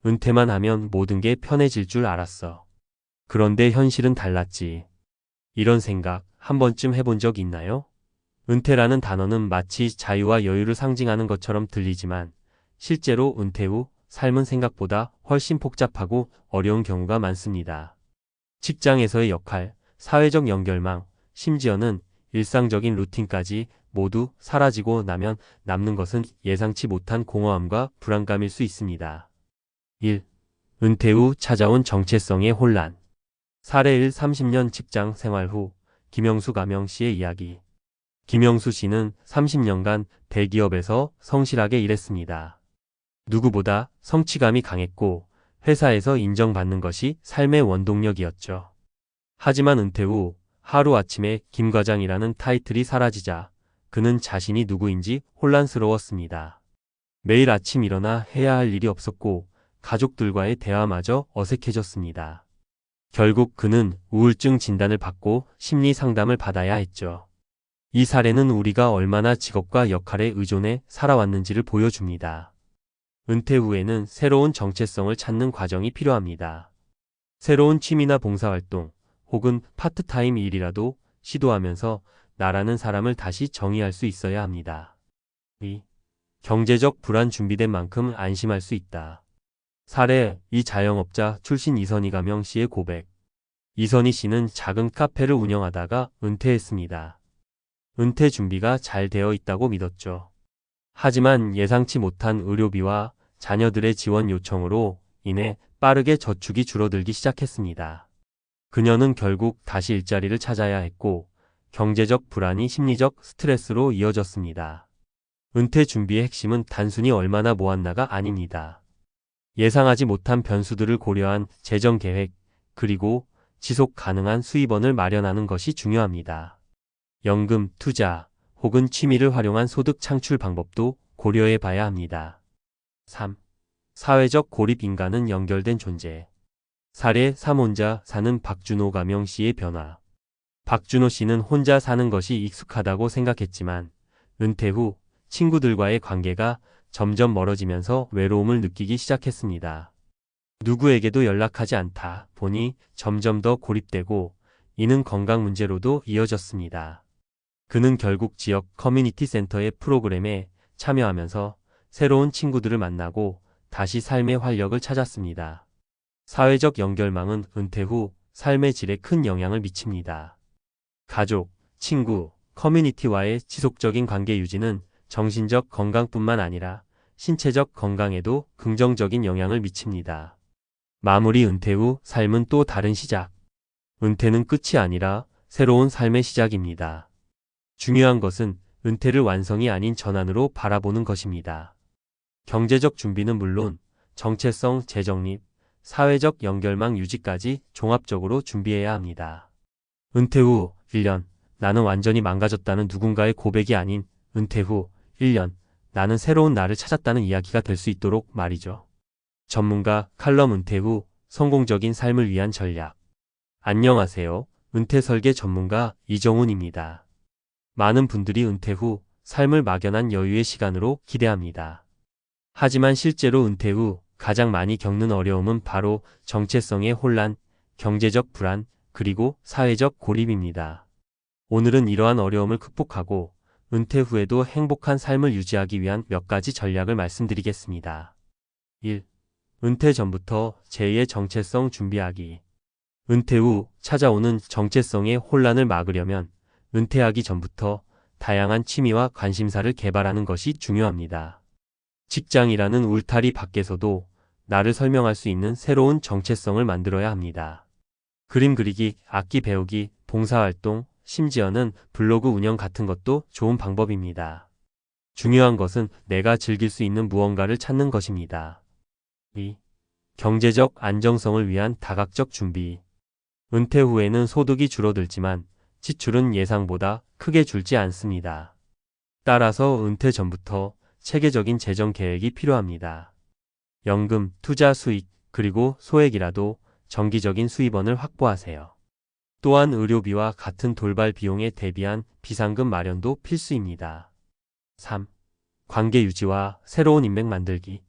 은퇴만 하면 모든 게 편해질 줄 알았어. 그런데 현실은 달랐지. 이런 생각 한 번쯤 해본 적 있나요? 은퇴라는 단어는 마치 자유와 여유를 상징하는 것처럼 들리지만 실제로 은퇴 후 삶은 생각보다 훨씬 복잡하고 어려운 경우가 많습니다. 직장에서의 역할, 사회적 연결망, 심지어는 일상적인 루틴까지 모두 사라지고 나면 남는 것은 예상치 못한 공허함과 불안감일 수 있습니다. 1. 은퇴 후 찾아온 정체성의 혼란. 사례 1. 30년 직장 생활 후 김영수 가명 씨의 이야기. 김영수 씨는 30년간 대기업에서 성실하게 일했습니다. 누구보다 성취감이 강했고 회사에서 인정받는 것이 삶의 원동력이었죠. 하지만 은퇴 후 하루아침에 김 과장이라는 타이틀이 사라지자 그는 자신이 누구인지 혼란스러웠습니다. 매일 아침 일어나 해야 할 일이 없었고 가족들과의 대화마저 어색해졌습니다. 결국 그는 우울증 진단을 받고 심리 상담을 받아야 했죠. 이 사례는 우리가 얼마나 직업과 역할에 의존해 살아왔는지를 보여줍니다. 은퇴 후에는 새로운 정체성을 찾는 과정이 필요합니다. 새로운 취미나 봉사활동 혹은 파트타임 일이라도 시도하면서 나라는 사람을 다시 정의할 수 있어야 합니다. 2. 경제적 불안 준비된 만큼 안심할 수 있다. 사례 2. 자영업자 출신 이선희 가명 씨의 고백. 이선희 씨는 작은 카페를 운영하다가 은퇴했습니다. 은퇴 준비가 잘 되어 있다고 믿었죠. 하지만 예상치 못한 의료비와 자녀들의 지원 요청으로 인해 빠르게 저축이 줄어들기 시작했습니다. 그녀는 결국 다시 일자리를 찾아야 했고 경제적 불안이 심리적 스트레스로 이어졌습니다. 은퇴 준비의 핵심은 단순히 얼마나 모았나가 아닙니다. 예상하지 못한 변수들을 고려한 재정 계획, 그리고 지속 가능한 수입원을 마련하는 것이 중요합니다. 연금, 투자, 혹은 취미를 활용한 소득 창출 방법도 고려해 봐야 합니다. 3. 사회적 고립. 인간은 연결된 존재. 사례 3. 혼자 사는 박준호 가명 씨의 변화. 박준호 씨는 혼자 사는 것이 익숙하다고 생각했지만 은퇴 후 친구들과의 관계가 점점 멀어지면서 외로움을 느끼기 시작했습니다. 누구에게도 연락하지 않다 보니 점점 더 고립되고 이는 건강 문제로도 이어졌습니다. 그는 결국 지역 커뮤니티 센터의 프로그램에 참여하면서 새로운 친구들을 만나고 다시 삶의 활력을 찾았습니다. 사회적 연결망은 은퇴 후 삶의 질에 큰 영향을 미칩니다. 가족, 친구, 커뮤니티와의 지속적인 관계 유지는 정신적 건강뿐만 아니라 신체적 건강에도 긍정적인 영향을 미칩니다. 마무리. 은퇴 후 삶은 또 다른 시작. 은퇴는 끝이 아니라 새로운 삶의 시작입니다. 중요한 것은 은퇴를 완성이 아닌 전환으로 바라보는 것입니다. 경제적 준비는 물론 정체성 재정립, 사회적 연결망 유지까지 종합적으로 준비해야 합니다. 은퇴 후 1년, 나는 완전히 망가졌다는 누군가의 고백이 아닌 은퇴 후 1년, 나는 새로운 나를 찾았다는 이야기가 될 수 있도록 말이죠. 전문가 칼럼. 은퇴 후 성공적인 삶을 위한 전략. 안녕하세요. 은퇴 설계 전문가 이정훈입니다. 많은 분들이 은퇴 후 삶을 막연한 여유의 시간으로 기대합니다. 하지만 실제로 은퇴 후 가장 많이 겪는 어려움은 바로 정체성의 혼란, 경제적 불안, 그리고 사회적 고립입니다. 오늘은 이러한 어려움을 극복하고 은퇴 후에도 행복한 삶을 유지하기 위한 몇 가지 전략을 말씀드리겠습니다. 1. 은퇴 전부터 제2의 정체성 준비하기. 은퇴 후 찾아오는 정체성의 혼란을 막으려면 은퇴하기 전부터 다양한 취미와 관심사를 개발하는 것이 중요합니다. 직장이라는 울타리 밖에서도 나를 설명할 수 있는 새로운 정체성을 만들어야 합니다. 그림 그리기, 악기 배우기, 봉사활동, 심지어는 블로그 운영 같은 것도 좋은 방법입니다. 중요한 것은 내가 즐길 수 있는 무언가를 찾는 것입니다. 2. 경제적 안정성을 위한 다각적 준비. 은퇴 후에는 소득이 줄어들지만 지출은 예상보다 크게 줄지 않습니다. 따라서 은퇴 전부터 체계적인 재정 계획이 필요합니다. 연금, 투자 수익, 그리고 소액이라도 정기적인 수입원을 확보하세요. 또한 의료비와 같은 돌발 비용에 대비한 비상금 마련도 필수입니다. 3. 관계 유지와 새로운 인맥 만들기.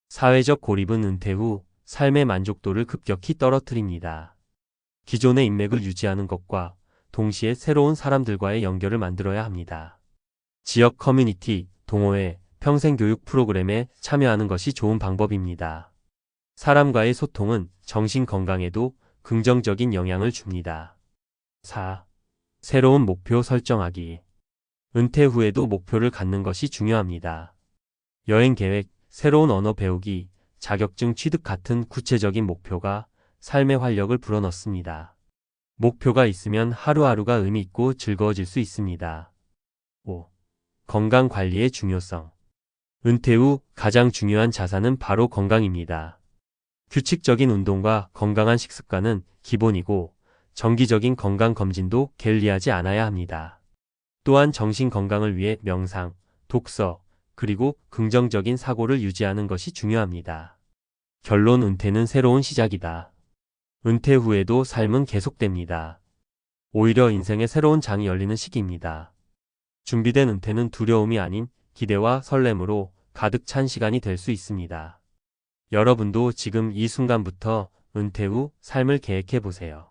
사회적 고립은 은퇴 후 삶의 만족도를 급격히 떨어뜨립니다. 기존의 인맥을 유지하는 것과 동시에 새로운 사람들과의 연결을 만들어야 합니다. 지역 커뮤니티, 동호회, 평생교육 프로그램에 참여하는 것이 좋은 방법입니다. 사람과의 소통은 정신 건강에도 긍정적인 영향을 줍니다. 4. 새로운 목표 설정하기. 은퇴 후에도 목표를 갖는 것이 중요합니다. 여행 계획, 새로운 언어 배우기, 자격증 취득 같은 구체적인 목표가 삶의 활력을 불어넣습니다. 목표가 있으면 하루하루가 의미 있고 즐거워질 수 있습니다. 5. 건강 관리의 중요성. 은퇴 후 가장 중요한 자산은 바로 건강입니다. 규칙적인 운동과 건강한 식습관은 기본이고 정기적인 건강 검진도 게을리하지 않아야 합니다. 또한 정신 건강을 위해 명상, 독서, 그리고 긍정적인 사고를 유지하는 것이 중요합니다. 결론 은퇴는 새로운 시작이다. 은퇴 후에도 삶은 계속됩니다. 오히려 인생의 새로운 장이 열리는 시기입니다. 준비된 은퇴는 두려움이 아닌 기대와 설렘으로 가득 찬 시간이 될 수 있습니다. 여러분도 지금 이 순간부터 은퇴 후 삶을 계획해 보세요.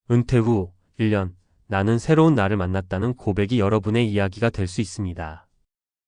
은퇴 후 1년, 나는 새로운 나를 만났다는 고백이 여러분의 이야기가 될 수 있습니다.